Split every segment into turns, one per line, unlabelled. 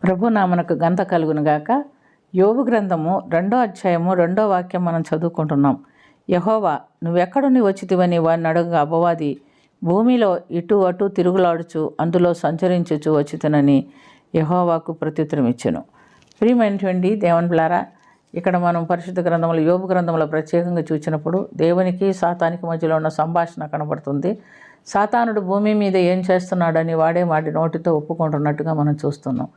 ప్రభు నామనకు ఘనత కలుగునుగాక. యోబు గ్రంథము 2వ అధ్యాయము 2వ వాక్యం మనం చదువుకుంటున్నాం. యెహోవా, నువ్వెక్కడుని వచ్చితివని వాడిని అడగగా అపవాది, భూమిలో ఇటు అటు తిరుగులాడుచు అందులో సంచరించుచు వచ్చితనని యెహోవాకు ప్రత్యుత్తరం ఇచ్చెను. ప్రియమైనటువంటి దేవునిలారా, ఇక్కడ మనం పరిశుద్ధ గ్రంథంలో యోబు గ్రంథంలో ప్రత్యేకంగా చూసినప్పుడు దేవునికి సాతానికి మధ్యలో ఉన్న సంభాషణ కనబడుతుంది. సాతానుడు భూమి మీద ఏం చేస్తున్నాడని వాడే వాడి నోటితో ఒప్పుకుంటున్నట్టుగా మనం చూస్తున్నాం.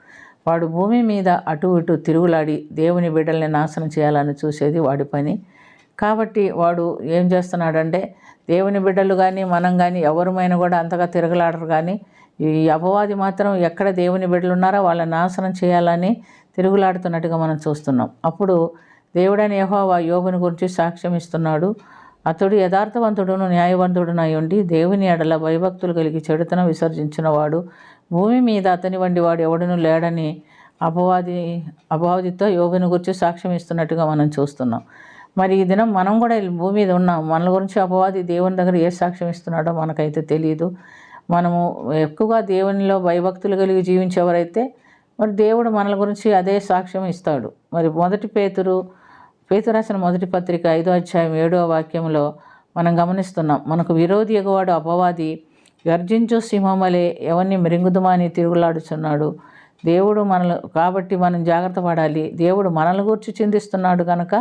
వాడు భూమి మీద అటు ఇటు తిరుగులాడి దేవుని బిడ్డల్ని నాశనం చేయాలని చూసేది వాడి పని. కాబట్టి వాడు ఏం చేస్తున్నాడంటే, దేవుని బిడ్డలు కానీ మనం కానీ ఎవరిమైనా కూడా అంతగా తిరగలాడరు. కానీ ఈ అపవాది మాత్రం ఎక్కడ దేవుని బిడ్డలు ఉన్నారో వాళ్ళని నాశనం చేయాలని తిరుగులాడుతున్నట్టుగా మనం చూస్తున్నాం. అప్పుడు దేవుడైన యెహోవా యోబుని గురించి సాక్ష్యం ఇస్తున్నాడు. అతడు యథార్థవంతుడును న్యాయవంతుడునై ఉండి దేవుని ఎడల భయభక్తులు కలిగి చెడుతనం విసర్జించిన వాడు, భూమి మీద అతని వంటి వాడు ఎవడనూ లేడని అపవాదితో యోబుని గురించి సాక్ష్యం ఇస్తున్నట్టుగా మనం చూస్తున్నాం. మరి ఈ దినం మనం కూడా భూమి మీద ఉన్నాం. మన గురించి అపవాది దేవుని దగ్గర ఏ సాక్ష్యం ఇస్తున్నాడో మనకైతే తెలియదు. మనము ఎక్కువగా దేవునిలో భయభక్తులు కలిగి జీవించేవారైతే మరి దేవుడు మనల గురించి అదే సాక్ష్యం ఇస్తాడు. మరి పేతురు రాసిన మొదటి పత్రిక 5వ అధ్యాయం 7వ వాక్యంలో మనం గమనిస్తున్నాం. మనకు విరోధి ఎగువాడు అపవాది గర్జించు సింహమలే ఎవరిని మృంగుదుమని తిరుగులాడుచున్నాడు. దేవుడు కాబట్టి మనం జాగ్రత్త పడాలి. దేవుడు మనల గురించి చిందిస్తున్నాడు కనుక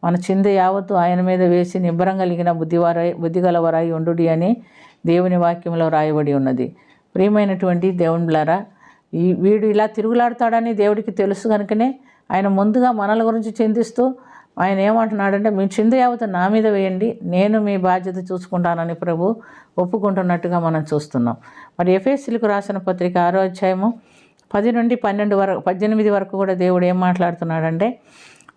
మన చింద యావత్తు ఆయన మీద వేసి నిబ్బరం కలిగిన బుద్ధిగలవరాయి ఉండుడి అని దేవుని వాక్యంలో రాయబడి ఉన్నది. ప్రియమైనటువంటి దేవునిలారా, వీడు ఇలా తిరుగులాడతాడని దేవుడికి తెలుసు కనుకనే ఆయన ముందుగా మనల గురించి చింతిస్తూ ఆయన ఏమంటున్నాడంటే, మీ చింద యావత్తు నా మీద వేయండి, నేను మీ బాధ్యత చూసుకుంటానని ప్రభు ఒప్పుకుంటున్నట్టుగా మనం చూస్తున్నాం. మరి ఎఫెసీయులకు రాసిన పత్రిక 6వ అధ్యాయము 10 నుండి 18 వరకు కూడా దేవుడు ఏం మాట్లాడుతున్నాడంటే,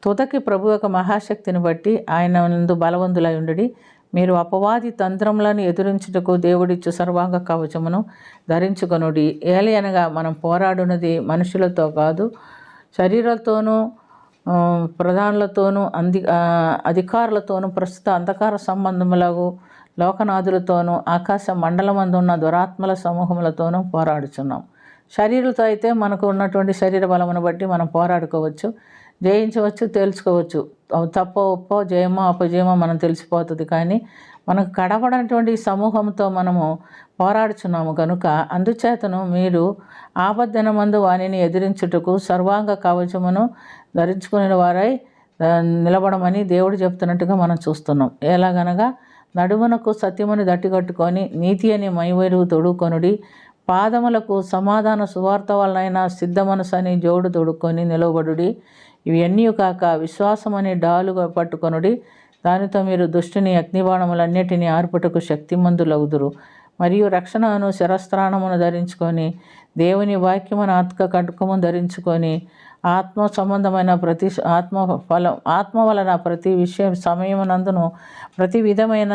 తుదకి ప్రభు యొక్క మహాశక్తిని బట్టి ఆయన నందు బలవంతులై ఉండుడి. మీరు అపవాది తంత్రములను ఎదురించుటకు దేవుడిచ్చు సర్వాంగ కవచమును ధరించుకొనుడి. ఏలయనగా మనం పోరాడున్నది మనుషులతో కాదు, శరీరాలతోనూ ప్రధానులతోనూ అధికారులతోనూ ప్రస్తుత అంధకార సంబంధములకు లోకనాథులతోనూ ఆకాశ మండలమందున్న దురాత్మల సమూహములతోనూ పోరాడుచున్నాం. శరీరంతో అయితే మనకు ఉన్నటువంటి శరీర బలమును బట్టి మనం పోరాడుకోవచ్చు, జయించవచ్చు, తేల్చుకోవచ్చు. తప్పో ఒప్పో జయమో అపజయమో మనం తెలిసిపోతుంది. కానీ మనకు కడపడినటువంటి సమూహంతో మనము పోరాడుచున్నాము కనుక అందుచేతను మీరు ఆపద్దనమందు వానిని ఎదిరించుటకు సర్వాంగ కవచమును ధరించుకునే వారై నిలబడమని దేవుడు చెప్తున్నట్టుగా మనం చూస్తున్నాం. ఎలాగనగా నడుమునకు సత్యముని దట్టికట్టుకొని నీతి అని మైవేరువు తొడుక్కొనుడి. పాదములకు సమాధాన సువార్త వలనైనా సిద్ధ మనసని జోడు తొడుక్కొని నిలవబడుడి. ఇవన్నీ కాక విశ్వాసమని డాలుగా పట్టుకొనుడి. దానితో మీరు దుష్టుని అగ్నిబాణములన్నిటినీ ఆర్పుటకు శక్తిమంతులగుదురు. మరియు రక్షణను శిరస్త్రాణమును ధరించుకొని దేవుని వాక్యమును కట్టుకమును ధరించుకొని ఆత్మ సంబంధమైన ఆత్మ వలన ప్రతి విషయం సమయమునందును ప్రతి విధమైన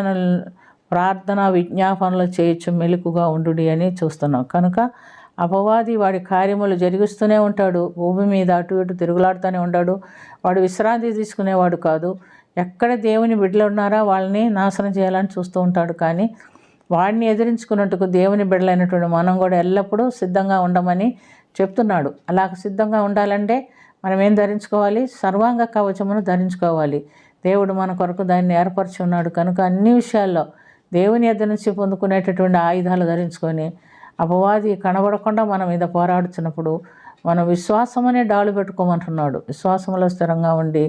ప్రార్థన విజ్ఞాపనలు చేయొచ్చు మెలకుగా ఉండుడి అని చూస్తున్నాం. కనుక అపవాది వాడి కార్యములు జరిగిస్తూనే ఉంటాడు. భూమి మీద అటు ఇటు తిరుగులాడుతూనే ఉంటాడు. వాడు విశ్రాంతి తీసుకునేవాడు కాదు. ఎక్కడ దేవుని బిడ్డలు ఉన్నారో వాళ్ళని నాశనం చేయాలని చూస్తూ ఉంటాడు. కానీ వాడిని ఎదిరించుకున్నట్టుకు దేవుని బిడ్డలైనటువంటి మనం కూడా ఎల్లప్పుడూ సిద్ధంగా ఉండమని చెప్తున్నాడు. అలా సిద్ధంగా ఉండాలంటే మనం ఏం ధరించుకోవాలి? సర్వాంగ కవచమును ధరించుకోవాలి. దేవుడు మన కొరకు దాన్ని ఏర్పరిచి ఉన్నాడు కనుక అన్ని విషయాల్లో దేవుని ఎద్ద నుంచి పొందుకునేటటువంటి ఆయుధాలు ధరించుకొని అపవాది కనబడకుండా మన మీద పోరాడుతున్నప్పుడు మనం విశ్వాసం అనే డాలు పెట్టుకోమంటున్నాడు. విశ్వాసంలో స్థిరంగా ఉండి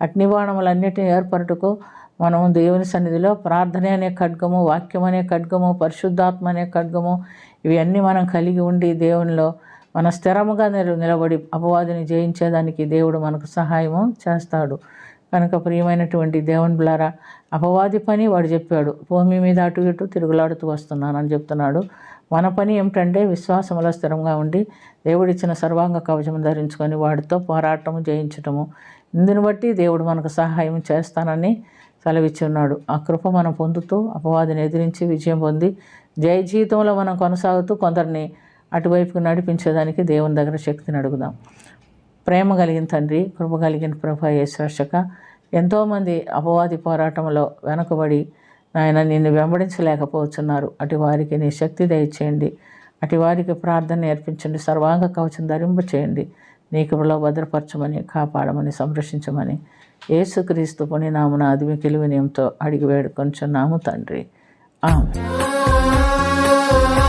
అగ్నిబాణములన్నిటిని ఏర్పరటుకు మనం దేవుని సన్నిధిలో ప్రార్థన అనే ఖడ్గము, వాక్యం అనే ఖడ్గము, పరిశుద్ధాత్మ అనే ఖడ్గము ఇవన్నీ మనం కలిగి ఉండి దేవునిలో మన స్థిరముగా నిలబడి అపవాదిని జయించేదానికి దేవుడు మనకు సహాయము చేస్తాడు. కనుక ప్రియమైనటువంటి దేవుని బిడ్డలారా, అపవాది పని వాడు చెప్పాడు, భూమి మీద అటు ఇటు తిరుగులాడుతూ వస్తున్నానని చెప్తున్నాడు. మన పని ఏమిటంటే విశ్వాసంలో స్థిరంగా ఉండి దేవుడిచ్చిన సర్వాంగ కవచము ధరించుకొని వాడితో పోరాటము జయించటము. ఇందుని బట్టి దేవుడు మనకు సహాయం చేస్తానని సెలవిచ్చి ఉన్నాడు. ఆ కృప మనం పొందుతూ అపవాదిని ఎదిరించి విజయం పొంది జయ జీవితంలో మనం కొనసాగుతూ కొందరిని అటువైపుకు నడిపించేదానికి దేవుని దగ్గర శక్తిని అడుగుదాం. ప్రేమ కలిగిన తండ్రి, కృప కలిగిన ప్రభు యేసు రక్షక, ఎంతోమంది అపవాది పోరాటంలో వెనకబడి నాయన నిన్ను వెంబడించలేకపోతున్నారు. అటు వారికి నీ శక్తి దయచేయండి. అటు వారికి ప్రార్థన నేర్పించండి, సర్వాంగ కవచం ధరింప చేయండి, నీ కృపలో భద్రపరచమని, కాపాడమని, సంరక్షించమని యేసుక్రీస్తు పుణ్య నామమున అదిమి వినయంతో అడిగి వేడుకొంచున్నాము తండ్రి. ఆమేన్.